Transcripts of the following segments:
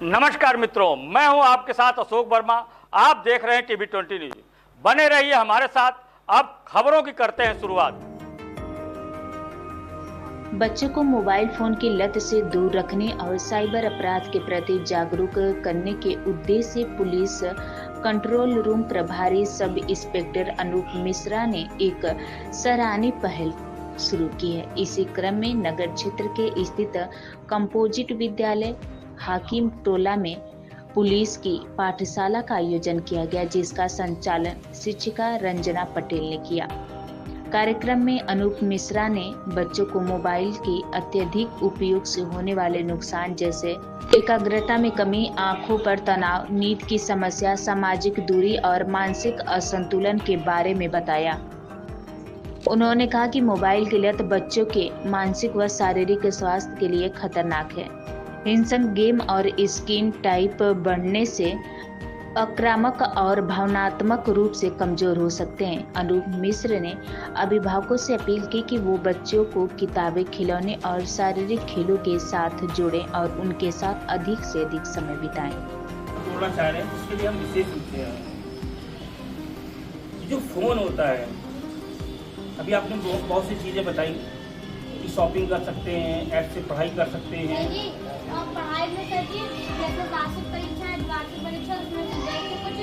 नमस्कार मित्रों, मैं हूं आपके साथ अशोक वर्मा। आप देख रहे हैं टीवी 20 न्यूज। बने रहिए हमारे साथ। अब खबरों की करते हैं शुरुआत। बच्चों को मोबाइल फोन की लत से दूर रखने और साइबर अपराध के प्रति जागरूक करने के उद्देश्य से पुलिस कंट्रोल रूम प्रभारी सब इंस्पेक्टर अनूप मिश्रा ने एक सराहनीय पहल शुरू की है। इसी क्रम में नगर क्षेत्र के स्थित कंपोजिट विद्यालय हाकिम टोला में पुलिस की पाठशाला का आयोजन किया गया, जिसका संचालन शिक्षिका रंजना पटेल ने किया। कार्यक्रम में अनूप मिश्रा ने बच्चों को मोबाइल के अत्यधिक उपयोग से होने वाले नुकसान जैसे एकाग्रता में कमी, आंखों पर तनाव, नींद की समस्या, सामाजिक दूरी और मानसिक असंतुलन के बारे में बताया। उन्होंने कहा कि मोबाइल की लत बच्चों के मानसिक व शारीरिक स्वास्थ्य के लिए खतरनाक है। हिंसक गेम और स्क्रीन टाइप बढ़ने से आक्रामक और भावनात्मक रूप से कमजोर हो सकते हैं। अनूप मिश्र ने अभिभावकों से अपील की कि वो बच्चों को किताबें, खिलौने और शारीरिक खेलों के साथ जोड़ें और उनके साथ अधिक से अधिक समय बिताएं। जोड़ना चाह रहे हैं, उसके लिए हम विशेष रूप से जो फोन होता है, अभी आपने बहुत सी चीजें बताई कि शॉपिंग कर सकते हैं, ऐप से पढ़ाई कर सकते हैं। पढ़ाई में जैसे वार्षिक परीक्षा है, वार्षिक परीक्षा उसमें से देख के कुछ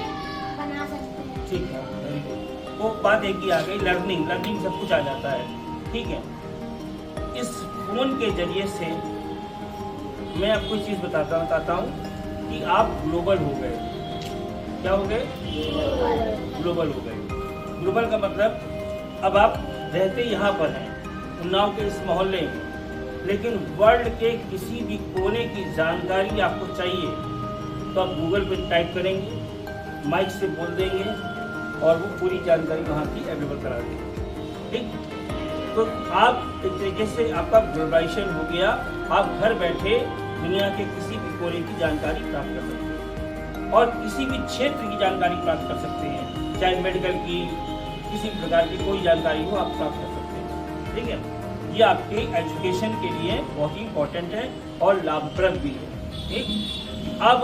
बना सकते हैं। ठीक है, वेरी गुड। वो बात एक ही आ गई, लर्निंग सब कुछ आ जाता है। ठीक है, इस फोन के जरिए से मैं आपको एक चीज बताता हूँ कि आप ग्लोबल हो गए। क्या हो गए? ग्लोबल हो गए। ग्लोबल का मतलब अब आप रहते यहाँ पर हैं, उन्नाव के इस मोहल्ले में, लेकिन वर्ल्ड के किसी भी कोने की जानकारी आपको चाहिए तो आप गूगल पे टाइप करेंगे, माइक से बोल देंगे और वो पूरी जानकारी वहाँ की अवेलेबल करा देंगे। ठीक, तो आप एक तरीके से आपका ग्लोबलाइजेशन हो गया। आप घर बैठे दुनिया के किसी भी कोने की जानकारी प्राप्त कर सकते हैं और किसी भी क्षेत्र की जानकारी प्राप्त कर सकते हैं, चाहे मेडिकल की, किसी प्रकार की कोई जानकारी हो आप प्राप्त कर सकते हैं। ठीक है, ये आपके एजुकेशन के लिए बहुत ही इम्पोर्टेंट है और लाभप्रद भी है। ठीक, अब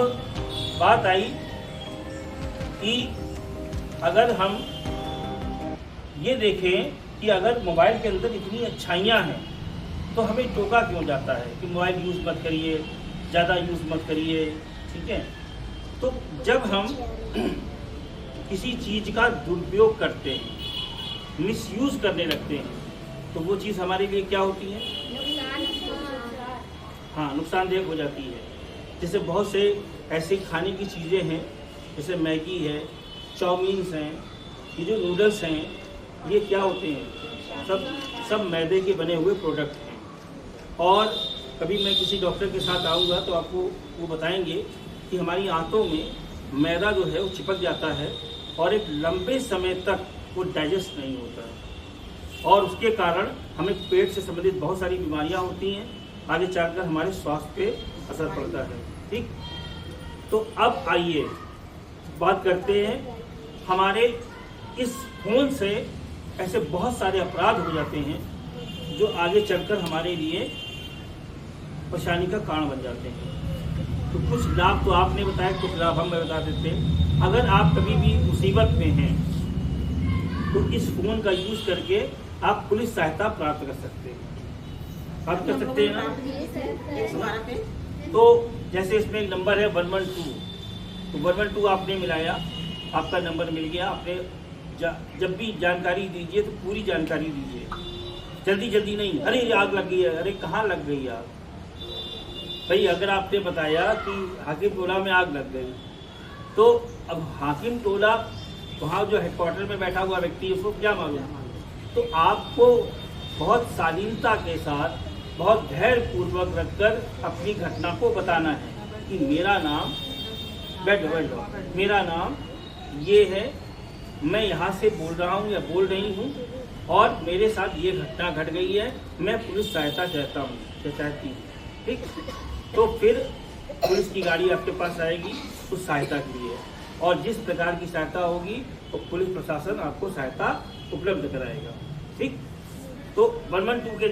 बात आई कि अगर हम ये देखें कि अगर मोबाइल के अंदर इतनी अच्छाइयाँ हैं तो हमें टोका क्यों जाता है कि मोबाइल यूज़ मत करिए, ज़्यादा यूज़ मत करिए। ठीक है, तो जब हम किसी चीज़ का दुरुपयोग करते हैं, मिसयूज़ करने लगते हैं, तो वो चीज़ हमारे लिए क्या होती है? हाँ, नुकसानदेह हो जाती है। जैसे बहुत से ऐसी खाने की चीज़ें हैं, जैसे मैगी है, चाउमीन्स हैं, ये जो नूडल्स हैं, ये क्या होते हैं? सब मैदे के बने हुए प्रोडक्ट हैं। और कभी मैं किसी डॉक्टर के साथ आऊँगा तो आपको वो बताएंगे कि हमारी आंतों में मैदा जो है वो चिपक जाता है और एक लंबे समय तक वो डाइजेस्ट नहीं होता है और उसके कारण हमें पेट से संबंधित बहुत सारी बीमारियां होती हैं, आगे चलकर हमारे स्वास्थ्य पे असर पड़ता है। ठीक, तो अब आइए बात करते हैं, हमारे इस फोन से ऐसे बहुत सारे अपराध हो जाते हैं जो आगे चलकर हमारे लिए परेशानी का कारण बन जाते हैं। तो कुछ लाभ तो आपने बताया, कुछ लाभ हम बता देते हैं। अगर आप कभी भी मुसीबत में हैं तो इस फोन का यूज करके आप पुलिस सहायता प्राप्त कर सकते हैं। प्राप्त कर सकते हैं ना? तो जैसे इसमें एक नंबर है 112, तो 112 आपने मिलाया, आपका नंबर मिल गया। आपने जब भी जानकारी दीजिए तो पूरी जानकारी दीजिए, जल्दी नहीं, अरे आग लग गई है, अरे कहाँ लग गई आग। भाई अगर आपने बताया कि हाकिम टोला में आग लग गई, तो अब हाकिम टोला वहाँ जो हेडक्वार्टर में बैठा हुआ व्यक्ति है उसको क्या मालूम? तो आपको बहुत शालीनता के साथ, बहुत धैर्य पूर्वक रखकर अपनी घटना को बताना है कि मेरा नाम मेरा नाम ये है, मैं यहाँ से बोल रहा हूँ या बोल रही हूँ और मेरे साथ ये घटना घट गई है, मैं पुलिस सहायता चाहती हूँ। ठीक, तो फिर पुलिस की गाड़ी आपके पास आएगी उस सहायता के लिए, और जिस प्रकार की सहायता होगी तो पुलिस प्रशासन आपको सहायता उपलब्ध कराएगा। ठीक, तो 112 के